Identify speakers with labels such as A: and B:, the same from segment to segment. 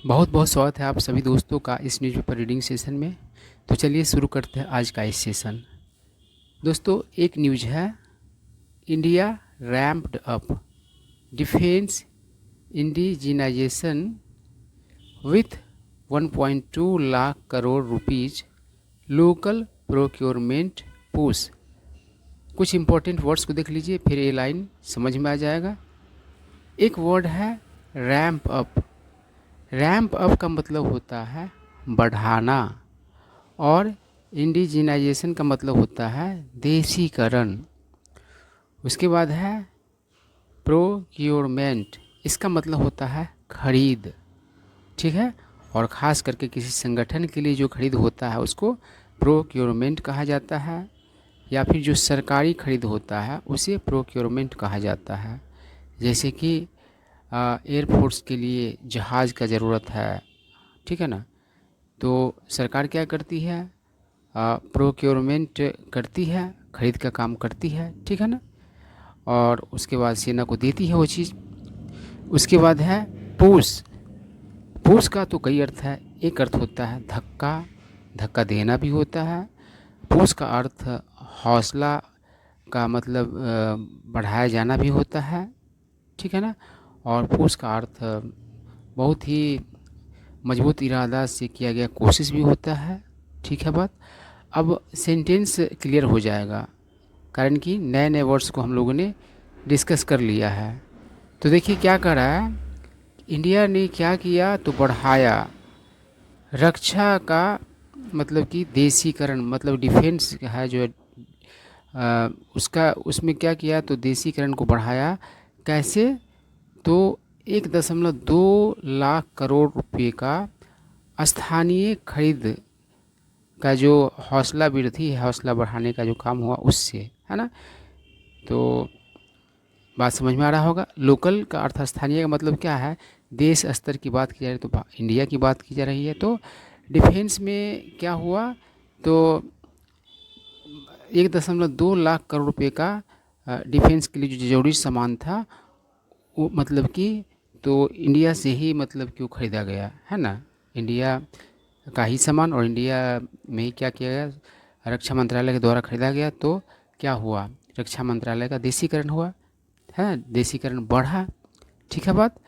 A: बहुत बहुत स्वागत है आप सभी दोस्तों का इस न्यूज़पेपर रीडिंग सेशन में। तो चलिए शुरू करते हैं आज का इस सेशन। दोस्तों, एक न्यूज़ है, India ramped up defence indigenisation with 1.2 lakh crore rupees local procurement push. कुछ इंपॉर्टेंट वर्ड्स को देख लीजिए, फिर ये लाइन समझ में आ जाएगा। एक वर्ड है रैम्प अप। रैम्प अप का मतलब होता है बढ़ाना, और इंडिजिनाइजेशन का मतलब होता है देसीकरण। उसके बाद है प्रोक्योरमेंट, इसका मतलब होता है खरीद, ठीक है। और ख़ास करके किसी संगठन के लिए जो खरीद होता है उसको प्रोक्योरमेंट कहा जाता है, या फिर जो सरकारी खरीद होता है उसे प्रोक्योरमेंट कहा जाता है। जैसे कि एयरफोर्स के लिए जहाज़ का ज़रूरत है, ठीक है ना, तो सरकार क्या करती है, प्रोक्योरमेंट करती है, खरीद का काम करती है, ठीक है ना। और उसके बाद सेना को देती है वो चीज़। उसके बाद है पुश। पुश का तो कई अर्थ है। एक अर्थ होता है धक्का, धक्का देना भी होता है। पुश का अर्थ हौसला का मतलब बढ़ाया जाना भी होता है, ठीक है ना। और पुश का अर्थ बहुत ही मजबूत इरादा से किया गया कोशिश भी होता है, ठीक है बात। अब सेंटेंस क्लियर हो जाएगा, कारण कि नए नए वर्ड्स को हम लोगों ने डिस्कस कर लिया है। तो देखिए क्या कर रहा है, इंडिया ने क्या किया तो बढ़ाया रक्षा का, मतलब कि देसीकरण, मतलब डिफेंस है जो उसका, उसमें क्या किया तो देसीकरण को बढ़ाया। कैसे तो 1.2 लाख करोड़ रुपए का स्थानीय खरीद का जो हौसला वृद्धि है, हौसला बढ़ाने का जो काम हुआ उससे, है ना। तो बात समझ में आ रहा होगा। लोकल का अर्थ स्थानीय का मतलब क्या है, देश स्तर की बात की जा रही है तो इंडिया की बात की जा रही है। तो डिफेंस में क्या हुआ तो 1.2 लाख करोड़ रुपए का डिफेंस के लिए जो जरूरी सामान था वो, मतलब कि तो इंडिया से ही मतलब क्यों ख़रीदा गया, है ना। इंडिया का ही सामान, और इंडिया में ही क्या किया गया, रक्षा मंत्रालय के द्वारा ख़रीदा गया। तो क्या हुआ, रक्षा मंत्रालय का देसीकरण हुआ, है, देसीकरण बढ़ा, ठीक है बात।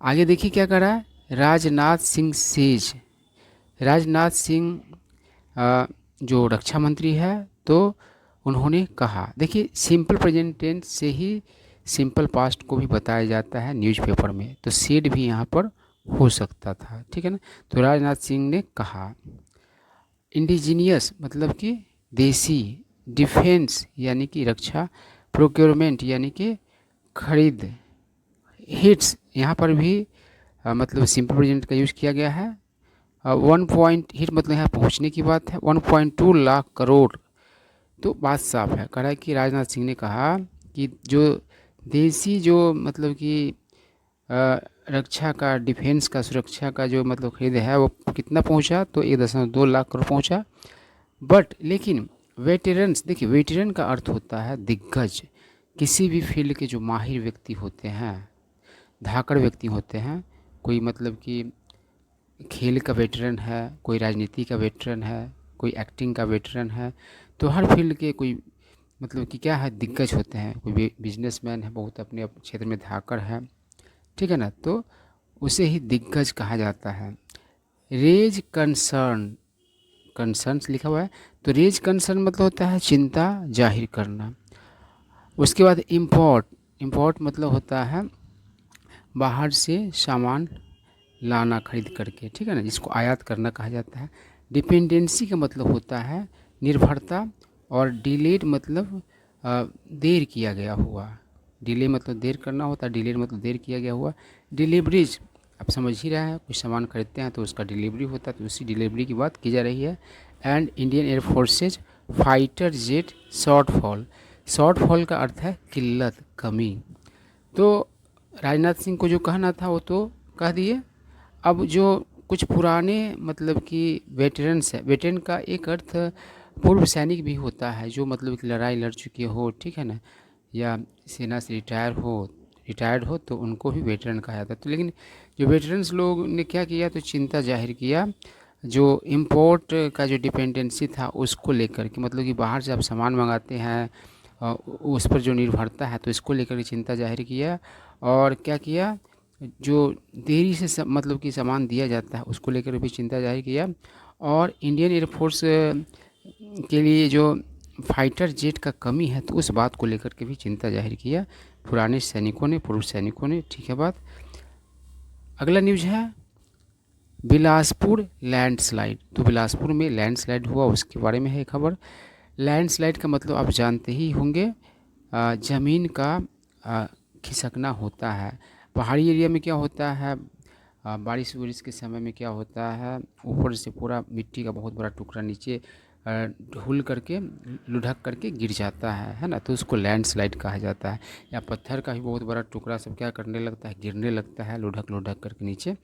A: आगे देखिए क्या कर रहा है, राजनाथ सिंह सेज। राजनाथ सिंह जो रक्षा मंत्री है, तो उन्होंने कहा, देखिए सिंपल प्रेजेंट टेंस से ही सिंपल पास्ट को भी बताया जाता है न्यूज़पेपर में, तो सेड भी यहाँ पर हो सकता था, ठीक है ना। तो राजनाथ सिंह ने कहा, इंडिजीनियस मतलब कि देसी, डिफेंस यानी कि रक्षा, प्रोक्योरमेंट यानी कि खरीद, हिट्स यहाँ पर भी मतलब सिंपल प्रेजेंट का यूज़ किया गया है। 1 हिट मतलब यहाँ पहुँचने की बात है, 1.2 लाख करोड़। तो बात साफ है, कह रहा है कि राजनाथ सिंह ने कहा कि जो देसी जो मतलब कि रक्षा का, डिफेंस का, सुरक्षा का जो मतलब खरीद है वो कितना पहुंचा तो 1.2 लाख करोड़ पहुंचा। बट लेकिन वेटरन्स, देखिए वेटरन का अर्थ होता है दिग्गज, किसी भी फील्ड के जो माहिर व्यक्ति होते हैं, धाकड़ व्यक्ति होते हैं। कोई मतलब कि खेल का वेटरन है, कोई राजनीति का वेटरन है, कोई एक्टिंग का वेटरन है। तो हर फील्ड के कोई मतलब कि क्या है, दिग्गज होते हैं। कोई बिजनेसमैन है, बहुत अपने क्षेत्र में धाकड़ है, ठीक है ना, तो उसे ही दिग्गज कहा जाता है। रेज कंसर्न, कंसर्न्स लिखा हुआ है, तो रेज कंसर्न मतलब होता है चिंता जाहिर करना। उसके बाद इम्पोर्ट, इम्पोर्ट मतलब होता है बाहर से सामान लाना खरीद करके, ठीक है ना, जिसको आयात करना कहा जाता है। डिपेंडेंसी का मतलब होता है निर्भरता, और डिलेड मतलब देर किया गया हुआ। डिले मतलब देर करना होता है, डिलेड मतलब देर किया गया हुआ। डिलीवरीज आप समझ ही रहे हैं, कुछ सामान खरीदते हैं तो उसका डिलीवरी होता है, तो उसी डिलीवरी की बात की जा रही है। And Indian air forces fighter jet shortfall, shortfall का अर्थ है किल्लत, कमी। तो राजनाथ सिंह को जो कहना था वो तो कह दिए। अब जो कुछ पुराने मतलब कि वेटरन्स है, वेटरन का एक अर्थ पूर्व सैनिक भी होता है, जो मतलब कि लड़ाई लड़ चुके हो, ठीक है ना, या सेना से रिटायर हो, रिटायर्ड हो तो उनको भी वेटरन कहा जाता है। तो लेकिन जो वेटरन्स लोग ने क्या किया, तो चिंता जाहिर किया जो इम्पोर्ट का जो डिपेंडेंसी था उसको लेकर के, मतलब कि बाहर से आप सामान मंगाते हैं उस पर जो निर्भरता है, तो इसको लेकर के चिंता जाहिर किया। और क्या किया, जो देरी से मतलब कि सामान दिया जाता है उसको लेकर भी चिंता जाहिर किया। और इंडियन एयरफोर्स के लिए जो फाइटर जेट का कमी है, तो उस बात को लेकर के भी चिंता जाहिर किया पुराने सैनिकों ने, पूर्व सैनिकों ने। ठीक है बात। अगला न्यूज़ है बिलासपुर लैंडस्लाइड। तो बिलासपुर में लैंडस्लाइड हुआ, उसके बारे में है खबर। लैंडस्लाइड का मतलब आप जानते ही होंगे, ज़मीन का खिसकना होता है। पहाड़ी एरिया में क्या होता है, बारिश वारिश के समय में क्या होता है, ऊपर से पूरा मिट्टी का बहुत बड़ा टुकड़ा नीचे ढुल करके, लुढ़क करके गिर जाता है ना, तो उसको लैंडस्लाइड कहा जाता है। या पत्थर का भी बहुत बड़ा टुकड़ा सब क्या करने लगता है, गिरने लगता है लुढ़क लुढ़क करके नीचे,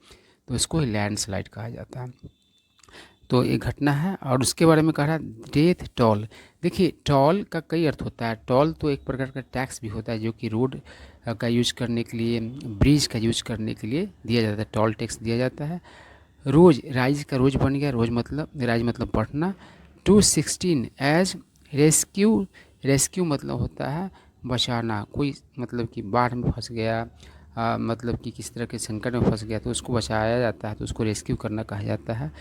A: तो इसको ही लैंडस्लाइड कहा जाता है। तो ये घटना है। और उसके बारे में कह रहा है डेथ टोल। देखिए टोल का कई अर्थ होता है। टोल तो एक प्रकार का टैक्स भी होता है जो कि रोड का यूज करने के लिए, ब्रिज का यूज करने के लिए दिया जाता है, टोल टैक्स दिया जाता है। रोज, राइज का रोज बन गया, रोज मतलब राइज मतलब बढ़ना। 216 एज रेस्क्यू। रेस्क्यू मतलब होता है बचाना, कोई मतलब कि बाढ़ में फंस गया, मतलब कि किसी तरह के संकट में फंस गया तो उसको बचाया जाता है, तो उसको रेस्क्यू करना कहा जाता है।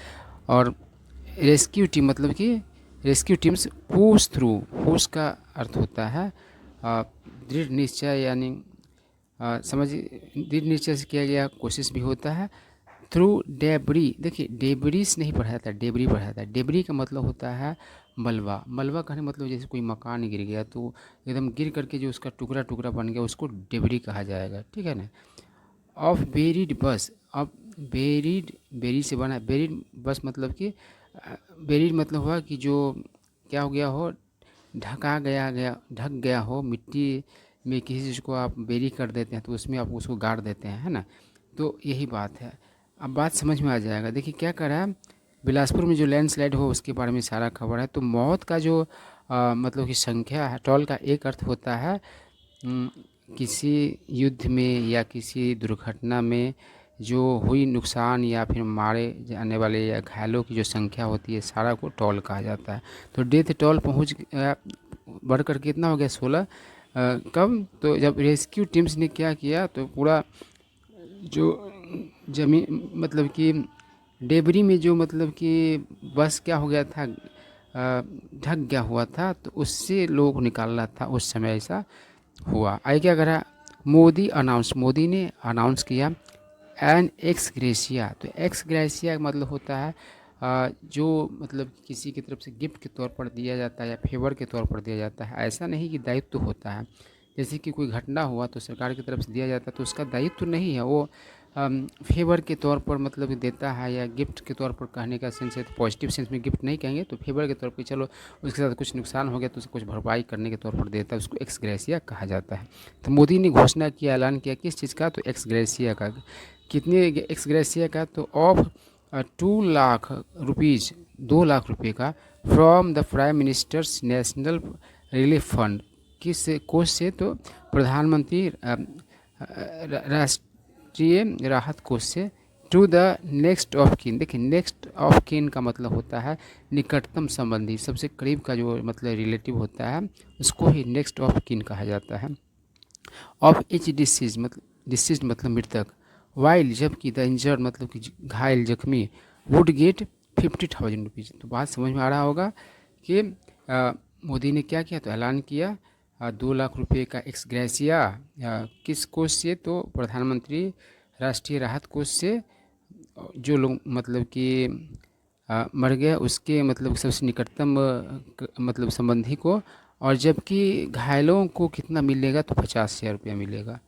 A: और रेस्क्यू टीम मतलब कि rescue teams push through. Push का अर्थ होता है दृढ़ निश्चय, यानी समझिए दृढ़ निश्चय से किया गया कोशिश भी होता है। Through debris. देखिए डेबरीज नहीं पढ़ा जाता, डेबरी पढ़ा जाता है। डेबरी का मतलब होता है मलबा। मलबा कहने मतलब जैसे कोई मकान गिर गया तो एकदम गिर करके जो उसका टुकड़ा टुकड़ा बन गया उसको डेबरी कहा जाएगा, ठीक है ना। ऑफ बेरिड बस। अब बेरिड, बेरी से बना, बेरिड बस मतलब कि बेरिड मतलब हुआ कि जो क्या हो गया हो, ढक गया हो मिट्टी में, किसी चीज़ को आप बेरी कर देते हैं तो उसमें आप उसको गाड़ देते हैं, है ना। तो यही बात है। अब बात समझ में आ जाएगा। देखिए क्या कर रहा है, बिलासपुर में जो लैंडस्लाइड हो उसके बारे में सारा खबर है। तो मौत का जो मतलब कि संख्या है, टोल का एक अर्थ होता है किसी युद्ध में या किसी दुर्घटना में जो हुई नुकसान या फिर मारे जाने वाले या घायलों की जो संख्या होती है, सारा को टोल कहा जाता है। तो डेथ टोल पहुंच बढ़ कर कितना हो गया, 16। कब, तो जब रेस्क्यू टीम्स ने क्या किया, तो पूरा जो जमीन मतलब कि डेबरी में जो मतलब कि बस क्या हो गया था, ढक गया हुआ था, तो उससे लोग निकालना था उस समय, ऐसा हुआ। आगे क्या करा, मोदी अनाउंस, मोदी ने अनाउंस किया एन एक्स ग्रेशिया। तो एक्स ग्रेशिया का मतलब होता है जो मतलब किसी की तरफ से गिफ्ट के तौर पर दिया जाता है या फेवर के तौर पर दिया जाता है। ऐसा नहीं कि दायित्व होता है, जैसे कि कोई घटना हुआ तो सरकार की तरफ से दिया जाता है तो उसका दायित्व नहीं है, वो फेवर के तौर पर मतलब कि देता है, या गिफ्ट के तौर पर कहने का सेंस है तो पॉजिटिव सेंस में गिफ्ट नहीं कहेंगे, तो फेवर के तौर पर चलो उसके साथ कुछ नुकसान हो गया तो उसको कुछ भरपाई करने के तौर पर देता है, उसको एक्स ग्रेशिया कहा जाता है। तो मोदी ने घोषणा किया, ऐलान किया किस चीज़ का, तो एक्स ग्रेशिया का। कितने एक्स ग्रेशिया का, तो ऑफ 2 लाख रुपीज़, 2 लाख रुपये का, from the prime ministers national relief fund. किस कोष से, तो प्रधानमंत्री राष्ट्रीय राहत कोष से, to the next of kin. देखिए नेक्स्ट ऑफ किन का मतलब होता है निकटतम संबंधी, सबसे करीब का जो मतलब रिलेटिव होता है उसको ही नेक्स्ट ऑफ किन कहा जाता है। ऑफ एच डिसीज मतलब, डिसीज मतलब मृतक, वाइल जबकि द इंजर्ड मतलब कि घायल जख्मी, वुड गेट 50,000 रुपीज़। तो बात समझ में आ रहा होगा कि मोदी ने क्या किया, तो ऐलान किया 2 लाख रुपये का एक्स ग्रेशिया किस कोष से, तो प्रधानमंत्री राष्ट्रीय राहत कोष से, जो लोग मतलब कि मर गया उसके मतलब सबसे निकटतम मतलब संबंधी को। और जबकि घायलों को कितना मिलेगा, तो 50,000 रुपया मिलेगा।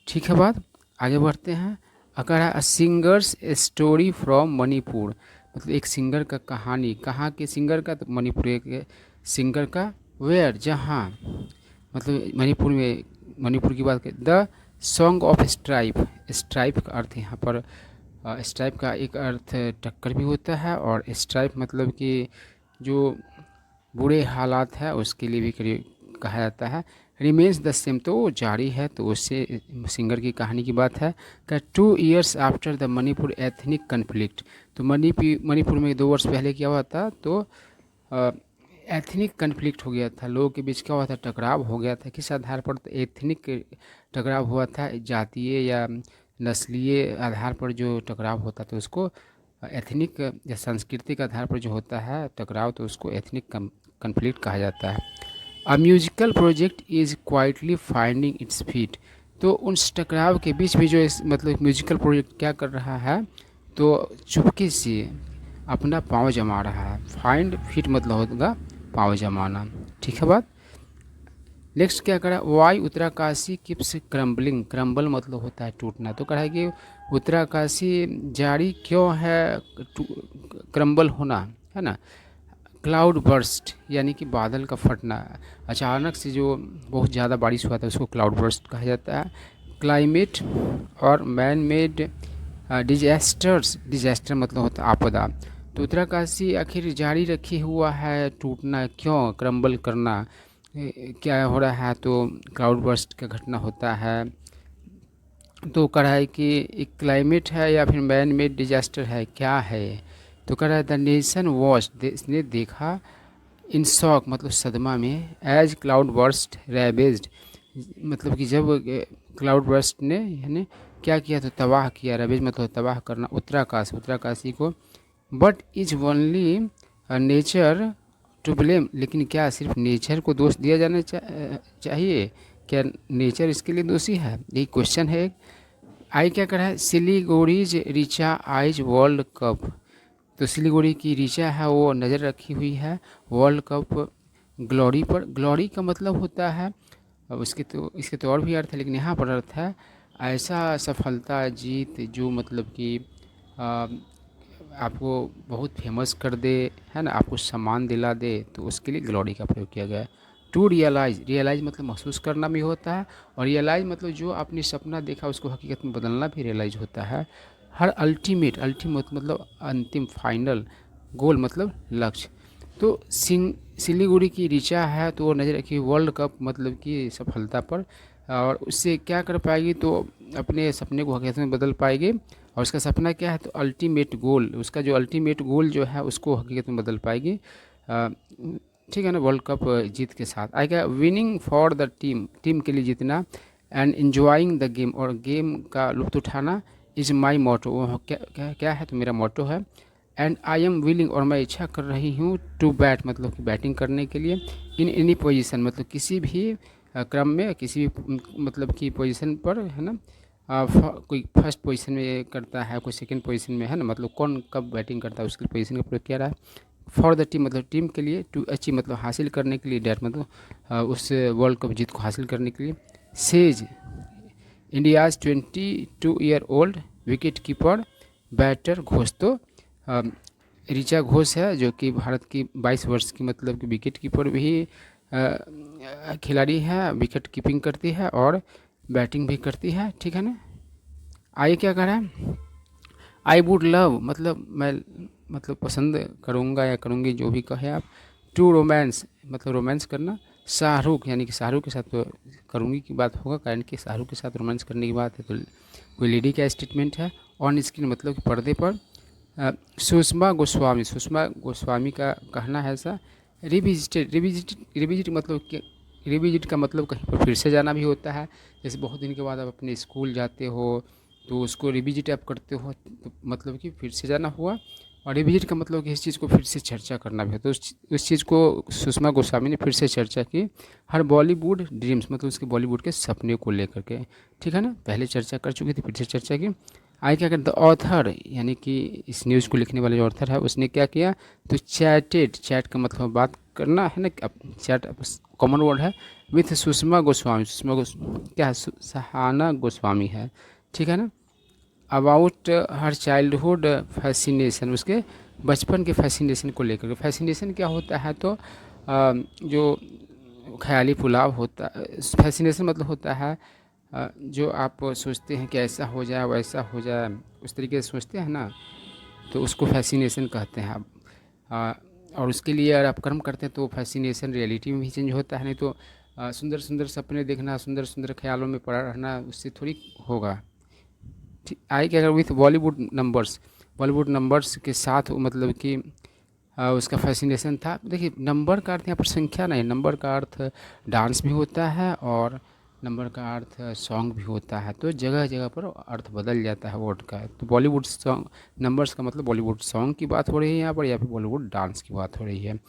A: ठीक है बात, आगे बढ़ते हैं। अगर है सिंगर्स स्टोरी फ्रॉम मणिपुर, मतलब एक सिंगर का कहानी, कहाँ के सिंगर का, तो मणिपुर के सिंगर का। वेयर, जहाँ, मतलब मणिपुर में, मणिपुर की बात करें। The song of stripe. Stripe का अर्थ यहाँ पर स्ट्राइप का एक अर्थ टक्कर भी होता है, और स्ट्राइप मतलब कि जो बुरे हालात है उसके लिए भी कहा जाता है। रिमेन्स द सेम, तो वो जारी है। तो उससे सिंगर की कहानी की बात है कि 2 years after the Manipur ethnic conflict, तो मणिपुर में 2 वर्ष पहले क्या हुआ था, तो एथनिक कन्फ्लिक्ट हो गया था, लोगों के बीच क्या हुआ था, टकराव हो गया था। किस आधार पर, तो एथनिक टकराव हुआ था, जातीय या नस्लीय आधार पर जो टकराव होता था उसको एथनिक या सांस्कृतिक आधार पर जो होता है टकराव, तो उसको एथनिक कन्फ्लिक्ट कहा जाता है। A musical project is quietly finding its feet, तो उस टकराव के बीच भी जो मतलब म्यूजिकल प्रोजेक्ट क्या कर रहा है, तो चुपके से अपना पाँव जमा रहा है। फाइंड फीट मतलब होगा पाँव जमाना, ठीक है बात। नेक्स्ट क्या करा, why Uttarkashi keeps crumbling, crumble मतलब होता है टूटना, तो कहा है कि उत्तराकाशी जारी क्यों है क्रम्बल होना, है ना। क्लाउड बर्स्ट यानी कि बादल का फटना, अचानक से जो बहुत ज़्यादा बारिश हुआ था उसको क्लाउड बर्स्ट कहा जाता है। क्लाइमेट और मैन मेड डिजास्टर्स, डिजास्टर मतलब होता है आपदा, तो उत्तराकाशी आखिर जारी रखे हुआ है टूटना, क्यों क्रम्बल करना, क्या हो रहा है, तो क्लाउड बर्स्ट का घटना होता है। तो कह रहा है कि एक क्लाइमेट है या फिर मैन मेड डिजास्टर है, क्या है, तो कह रहा है द नेशन वॉच, देश ने देखा, इन शॉक मतलब सदमा में, एज क्लाउड बर्स्ट रेवेज्ड, मतलब कि जब क्लाउड बर्स्ट ने यानी क्या किया, तो तबाह किया, रेवेज मतलब तबाह करना, उत्तराकाशी को। But is only nature to blame, लेकिन क्या सिर्फ नेचर को दोष दिया जाना चाहिए, क्या नेचर इसके लिए दोषी है, यही क्वेश्चन है। आई क्या कर रहा है, सिलीगुड़ीज रिचा आइज वर्ल्ड कप, तो सिलीगुड़ी की ऋचा है वो नज़र रखी हुई है वर्ल्ड कप ग्लोरी पर। ग्लोरी का मतलब होता है, अब इसके तो और भी अर्थ है, लेकिन यहाँ पर अर्थ है ऐसा सफलता जीत जो मतलब कि आपको बहुत फेमस कर दे, है ना, आपको सम्मान दिला दे, तो उसके लिए ग्लोरी का प्रयोग किया गया है। टू रियलाइज मतलब महसूस करना भी होता है, और रियलाइज मतलब जो आपने सपना देखा उसको हकीकत में बदलना भी रियलाइज होता है। हर अल्टीमेट मतलब अंतिम फाइनल, गोल मतलब लक्ष्य, तो सिलीगुड़ी की ऋचा है तो वो नज़र रखी वर्ल्ड कप मतलब कि सफलता पर, और उससे क्या कर पाएगी, तो अपने सपने को हकीकत में बदल पाएगी। और उसका सपना क्या है, तो अल्टीमेट गोल, उसका जो अल्टीमेट गोल जो है उसको हकीकत में बदल पाएगी, ठीक है ना, वर्ल्ड कप जीत के साथ आएगा। विनिंग फॉर द टीम के लिए जीतना, एंड एंजॉइंग द गेम, और गेम का लुत्फ़ उठाना, इज़ माई मोटो, वो क्या है, तो मेरा मोटो है। एंड आई एम विलिंग, और मैं इच्छा कर रही हूँ, टू बैट मतलब कि बैटिंग करने के लिए, इन एनी पोजीशन मतलब किसी भी क्रम में, किसी भी मतलब की पोजीशन पर, है ना, कोई फर्स्ट पोजीशन में करता है, कोई सेकंड पोजीशन में, है ना, मतलब कौन कब बैटिंग करता है उसकी पोजीशन का प्रयोग किया रहा है। फॉर द टीम मतलब टीम के लिए, टू अचीव मतलब हासिल करने के लिए, डेट मतलब उस वर्ल्ड कप जीत को हासिल करने के लिए। Says India's 22-year-old wicket keeper batter Ghosh, तो ऋचा घोष है जो कि भारत की 22 वर्ष की मतलब कि विकेट कीपर भी खिलाड़ी है, विकेट कीपिंग करती है और बैटिंग भी करती है, ठीक है ना। आइए क्या कह रहा है, आई वुड लव मतलब मैं मतलब पसंद करूँगा या करूँगी, जो भी कहे आप, टू रोमांस मतलब रोमांस करना, शाहरुख यानी कि शाहरुख के साथ तो करूँगी की बात होगा, कारण कि शाहरुख के साथ रोमांस करने की बात है, तो कोई लेडी का स्टेटमेंट है। ऑन स्क्रीन मतलब कि पर्दे पर। सुषमा गोस्वामी का कहना है ऐसा। रिविजिट मतलब कि रिविजिट का मतलब कहीं पर फिर से जाना भी होता है, जैसे बहुत दिन के बाद आप अपने स्कूल जाते हो तो उसको रिविजिट आप करते हो, तो मतलब कि फिर से जाना हुआ। और रिविजिट का मतलब कि इस चीज़ को फिर से चर्चा करना भी होता है, उस चीज़ को सुषमा गोस्वामी ने फिर से चर्चा की। हर बॉलीवुड ड्रीम्स मतलब उसके बॉलीवुड के सपने को लेकर के, ठीक है ना, पहले चर्चा कर चुकी थी, फिर से चर्चा की। आई क्या कर, द ऑथर यानी कि इस न्यूज़ को लिखने वाले जो ऑथर है उसने क्या किया, तो चैट का मतलब बात करना है ना, चैट कॉमन वर्ड है, विथ सुषमा गोस्वामी, क्या है, सहाना गोस्वामी है, ठीक है ना। अबाउट हर चाइल्डहुड फैसिनेशन, उसके बचपन के फैसिनेशन को लेकर के। फैसिनेशन क्या होता है, तो जो ख्याली पुलाव होता, फैसिनेशन मतलब होता है जो आप सोचते हैं कि ऐसा हो जाए वैसा हो जाए, उस तरीके से सोचते हैं ना, तो उसको फैसिनेशन कहते हैं आप। और उसके लिए अगर आप कर्म करते हैं तो फैसिनेशन रियलिटी में भी चेंज होता है, नहीं तो सुंदर सुंदर सपने देखना, सुंदर सुंदर ख्यालों में पड़ा रहना, उससे थोड़ी होगा। ठीक आई क्या, अगर विथ बॉलीवुड नंबर्स के साथ वो मतलब कि उसका फैसिनेशन था। देखिए, नंबर का अर्थ यहाँ पर संख्या नहीं, नंबर का अर्थ डांस भी होता है और नंबर का अर्थ सॉन्ग भी होता है। तो जगह जगह पर अर्थ बदल जाता है वर्ड का। तो बॉलीवुड सॉन्ग, नंबर्स का मतलब बॉलीवुड सॉन्ग की बात हो रही है यहाँ पर, या फिर बॉलीवुड डांस की बात हो रही है।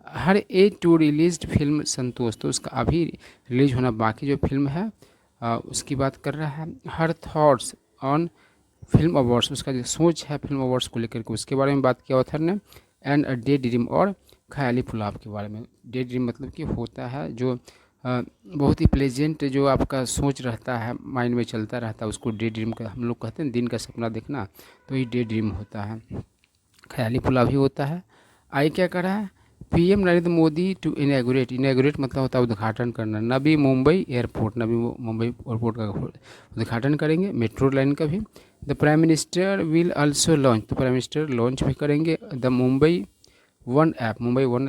A: हर ए टू रिलीज्ड फिल्म संतोष, तो उसका अभी रिलीज होना बाकी जो फिल्म है उसकी बात कर रहा है। Her thoughts on film awards, उसका जो सोच है फिल्म अवार्ड्स को लेकर के, उसके बारे में बात किया ऑथर ने। एंड अ डे ड्रीम, और ख्याली पुलाव के बारे में। डे ड्रीम मतलब कि होता है जो बहुत ही प्लेजेंट, जो आपका सोच रहता है, माइंड में चलता रहता है, उसको डे ड्रीम का हम लोग कहते हैं, दिन का सपना देखना, तो ये डे ड्रीम होता है। ख्याली पुलाव भी होता है। आई क्या कर रहा है, पीएम नरेंद्र मोदी टू इनैगोरेट मतलब होता है उद्घाटन करना, नवी मुंबई एयरपोर्ट, नवी मुंबई एयरपोर्ट का उद्घाटन करेंगे, मेट्रो लाइन का भी। The prime minister will also launch, तो प्राइम मिनिस्टर लॉन्च भी करेंगे द मुंबई वन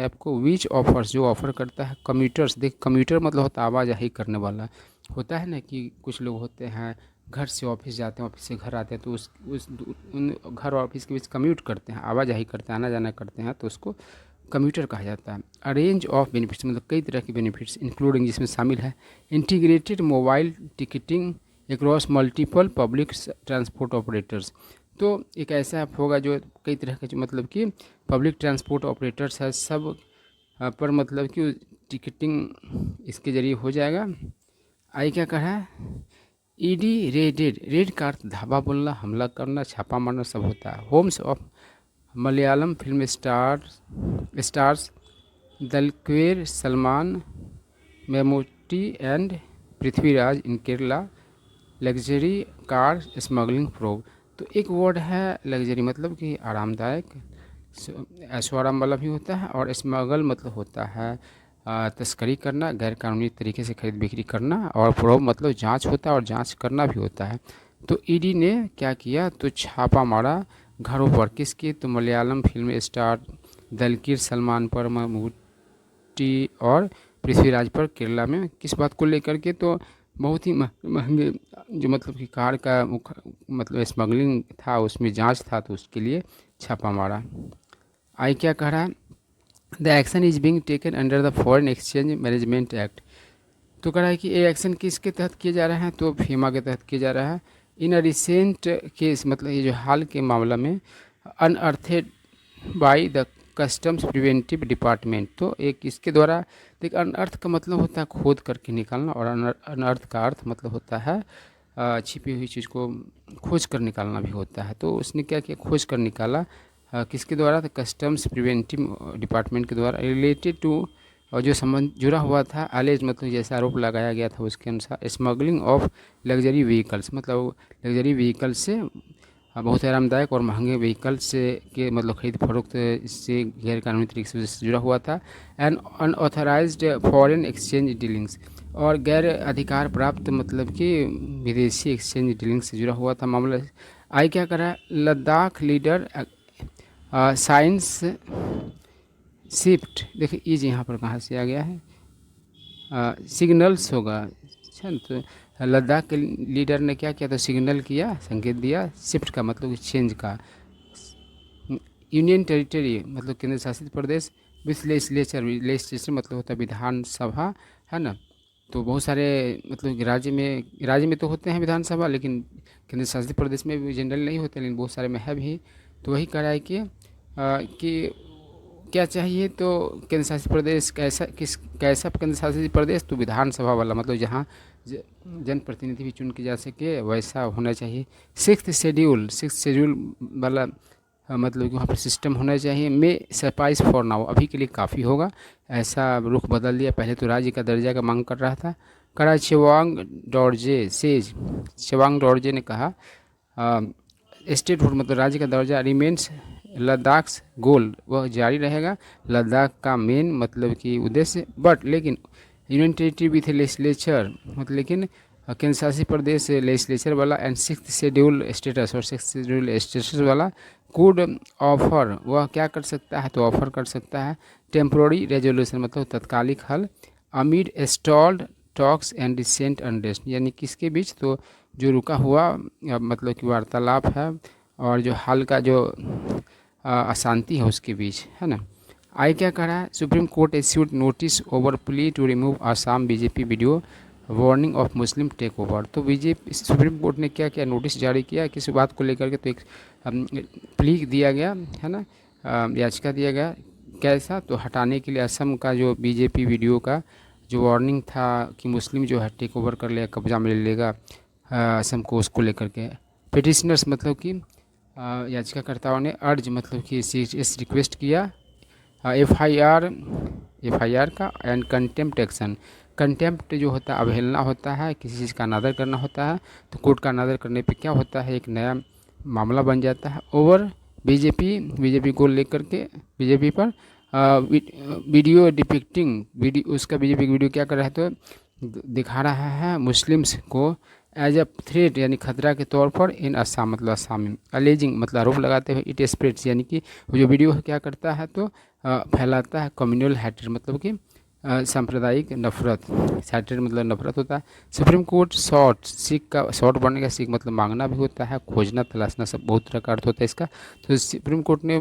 A: ऐप को, विच ऑफर्स, जो ऑफर करता है कम्यूटर्स। देख, कम्यूटर मतलब होता है आवाजाही करने वाला। होता है ना कि कुछ लोग होते हैं घर से ऑफिस जाते हैं, ऑफिस से घर आते हैं, तो उन घर और ऑफिस के बीच कम्यूट करते हैं, आवाजाही करते हैं, आना जाना करते हैं, तो उसको कम्यूटर कहा जाता है। अ रेंज ऑफ बेनिफिट्स मतलब कई तरह के बेनिफिट्स, इंक्लूडिंग, जिसमें शामिल है integrated mobile ticketing across multiple public transport operators. तो एक ऐसा ऐप होगा जो कई तरह के, जो मतलब कि पब्लिक ट्रांसपोर्ट ऑपरेटर्स है सब पर मतलब कि टिकटिंग इसके ज़रिए हो जाएगा। आई क्या कहा है, ईडी रेड का अर्थ धावा बोलना, हमला करना, छापा मारना सब होता है। Homes of Malayalam film stars Dulquer, Salman, Mammootty and Prithviraj in Kerala, luxury car smuggling probe. तो एक वर्ड है लग्जरी मतलब कि आरामदायक, ऐशो आराम वाला भी होता है, और स्मगल मतलब होता है तस्करी करना, गैर कानूनी तरीके से खरीद बिक्री करना, और प्रोब मतलब जांच होता है और जांच करना भी होता है। तो ईडी ने क्या किया, तो छापा मारा घरों पर, किसके, तो मलयालम फिल्म स्टार दलकीर सलमान पर, ममूटी और पृथ्वीराज पर, केरला में। किस बात को लेकर के, तो बहुत ही महंगे जो मतलब कि कार का मतलब स्मगलिंग था, उसमें जांच था, तो उसके लिए छापा मारा। आई क्या कह रहा है, the action is being taken under the foreign exchange management act. तो कह रहा है कि ये एक्शन किसके तहत किए जा रहे हैं, तो फीमा के तहत किया जा रहा है। इन अ रिसेंट केस मतलब ये जो हाल के मामला में, unearthed by the customs preventive department, तो एक इसके द्वारा, देख अनअर्थ का मतलब होता है खोद करके निकालना, और अनअर्थ का अर्थ मतलब होता है छिपी हुई चीज़ को खोज कर निकालना भी होता है। तो उसने क्या किया, खोज कर निकाला किसके द्वारा, तो कस्टम्स प्रिवेंटिव डिपार्टमेंट के द्वारा, रिलेटेड टू, और जो संबंध जुड़ा हुआ था, एलेज मतलब जैसे आरोप लगाया गया था उसके अनुसार, स्मगलिंग ऑफ लग्जरी व्हीकल्स मतलब लग्जरी व्हीकल से बहुत आरामदायक और महंगे व्हीकल से के मतलब खरीद फरोख्त इससे गैर कानूनी तरीके से जुड़ा हुआ था। And unauthorised foreign exchange dealings, और गैर अधिकार प्राप्त मतलब कि विदेशी एक्सचेंज डीलिंग से जुड़ा हुआ था मामला। आई क्या करा, लद्दाख लीडर साइंस शिफ्ट, देखिए ईज यहाँ पर कहाँ से आ गया है, सिग्नल्स होगा। अच्छा, तो लद्दाख के लीडर ने क्या किया, तो सिग्नल किया, संकेत दिया। शिफ्ट का मतलब चेंज का। यूनियन टेरिटरी मतलब केंद्र शासित प्रदेश, विथ लेजिस्लेचर मतलब होता है विधानसभा, है ना। तो बहुत सारे मतलब कि राज्य में तो होते हैं विधानसभा, लेकिन केंद्र शासित प्रदेश में भी जनरल नहीं होते, लेकिन बहुत सारे में है भी। तो वही कह रहा है कि क्या चाहिए, तो केंद्र शासित प्रदेश कैसा केंद्र शासित प्रदेश, तो विधानसभा वाला, मतलब जहाँ जनप्रतिनिधि भी चुन के जा सके वैसा होना चाहिए। सिक्स्थ शेड्यूल वाला मतलब कि वहाँ पर सिस्टम होना चाहिए। मे सफाइस फॉर नाउ, अभी के लिए काफ़ी होगा, ऐसा रुख बदल दिया। पहले तो राज्य का दर्जा का मांग कर रहा था। करा शेवांग डॉर्जे ने कहा स्टेट हुड मतलब राज्य का दर्जा रिमेन्स लद्दाख गोल, वह जारी रहेगा, लद्दाख का मेन मतलब कि उद्देश्य। बट लेकिन यूनियन टेरिटरी विथ लेजिस्लेचर मतलब, लेकिन केंद्र शासित प्रदेश लेजिस्लेचर वाला, एंड सिक्स्थ शेड्यूल स्टेटस, और सिक्स्थ शेड्यूल स्टेटस वाला कुड ऑफर, वह क्या कर सकता है, तो ऑफर कर सकता है टेम्प्रोरी रेजोल्यूशन मतलब तत्कालिक हल, amid stalled talks and recent unrest, यानी किसके बीच, तो जो रुका हुआ मतलब कि वार्तालाप है और जो हाल का जो अशांति है उसके बीच, है ना। आई क्या कह रहा है, Supreme Court issued notice over plea to remove Assam BJP video warning of Muslim take over. तो बीजेपी सुप्रीम कोर्ट ने क्या किया, नोटिस जारी किया किसी बात को लेकर के, तो एक प्ली दिया गया, है ना, याचिका दिया गया, कैसा, तो हटाने के लिए असम का जो बीजेपी वीडियो का जो वार्निंग था कि मुस्लिम जो है टेक ओवर कर लेगा, कब्जा में ले लेगा असम को, उसको लेकर के पिटिशनर्स मतलब कि याचिकाकर्ताओं ने अर्ज मतलब कि इस रिक्वेस्ट किया एफआईआर का एंड कंटेम्प्ट एक्शन। कंटेम्प्ट जो होता है अवहेलना होता है, किसी चीज़ का अनादर करना होता है, तो कोर्ट का अनादर करने पे क्या होता है, एक नया मामला बन जाता है ओवर बीजेपी को लेकर के, बीजेपी पर वीडियो डिपिक्टिंग वीडियो, उसका बीजेपी की वीडियो क्या कर रहा है, तो दिखा रहा है मुस्लिम्स को एज अ थ्रेट, यानी खतरा के तौर पर इन असम, मतलब असम में अलेजिंग, मतलब आरोप लगाते हुए इट स्प्रेड्स, यानी कि वो जो वीडियो क्या करता है, तो फैलाता है कम्युनल हैटर, मतलब कि सांप्रदायिक नफरत, हैटर मतलब नफरत होता है। सुप्रीम कोर्ट शॉर्ट, सिख का शॉर्ट बनने का सिख मतलब मांगना भी होता है, खोजना तलाशना, सब बहुत तरह का अर्थ होता है इसका। तो सुप्रीम कोर्ट ने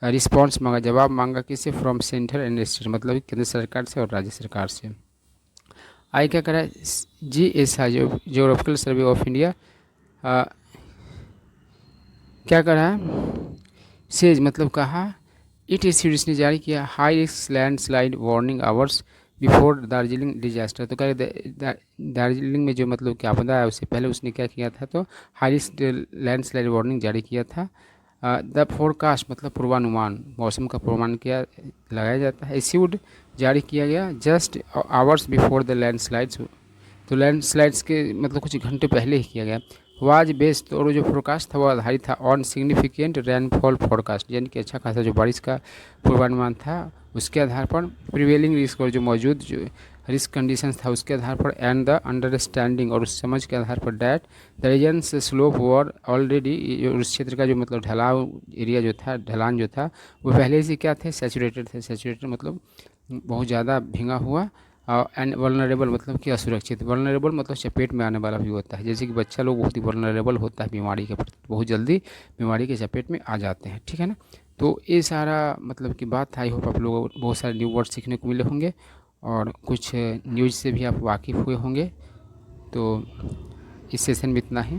A: रिस्पॉन्स मांगा, जवाब मांगा किससे, फ्रॉम सेंटर एंड स्टेट, मतलब केंद्र सरकार से और राज्य सरकार से। आई क्या करा, GSI geographical survey of India क्या करा है, सेज मतलब कहा, इट इसने जारी किया high risk landslide warning hours before Darjeeling disaster. तो कह रहे दार्जिलिंग में जो मतलब क्या आपदा है उससे पहले उसने क्या किया था, तो हाई रिस्क लैंडस्लाइड वार्निंग जारी किया था। द फोरकास्ट मतलब पूर्वानुमान, मौसम का पूर्वानुमान किया लगाया जाता है, इश्यूड जारी किया गया just hours before the landslides. तो लैंडस्लाइड्स के मतलब कुछ घंटे पहले ही किया गया। वाज बेस्ड, और जो फोरकास्ट था वो आधारित था ऑन सिग्निफिकेंट रेनफॉल फोरकास्ट, यानी कि अच्छा खासा जो बारिश का पूर्वानुमान था उसके आधार पर, प्रिवेलिंग रिस्क और जो मौजूद जो रिस्क कंडीशंस था उसके आधार पर, एंड द अंडरस्टैंडिंग और उस समझ के आधार पर that the region's slope were already, उस क्षेत्र का जो मतलब ढलाव एरिया जो था, ढलान जो था वो पहले से क्या थे, सैचुरेटेड थे। सैचुरेटेड मतलब बहुत ज़्यादा भींगा हुआ, एंड वल्नरेबल मतलब कि असुरक्षित। वल्नरेबल मतलब चपेट में आने वाला भी होता है, जैसे कि बच्चा लोग बहुत ही वल्नरेबल होता है बीमारी के प्रति, बहुत जल्दी बीमारी के चपेट में आ जाते हैं, ठीक है ना। तो ये सारा मतलब की बात, आई होप आप लोगों को बहुत सारे न्यू वर्ड सीखने को मिले होंगे और कुछ न्यूज़ से भी आप वाकिफ़ हुए होंगे। तो इस सेशन में इतना ही।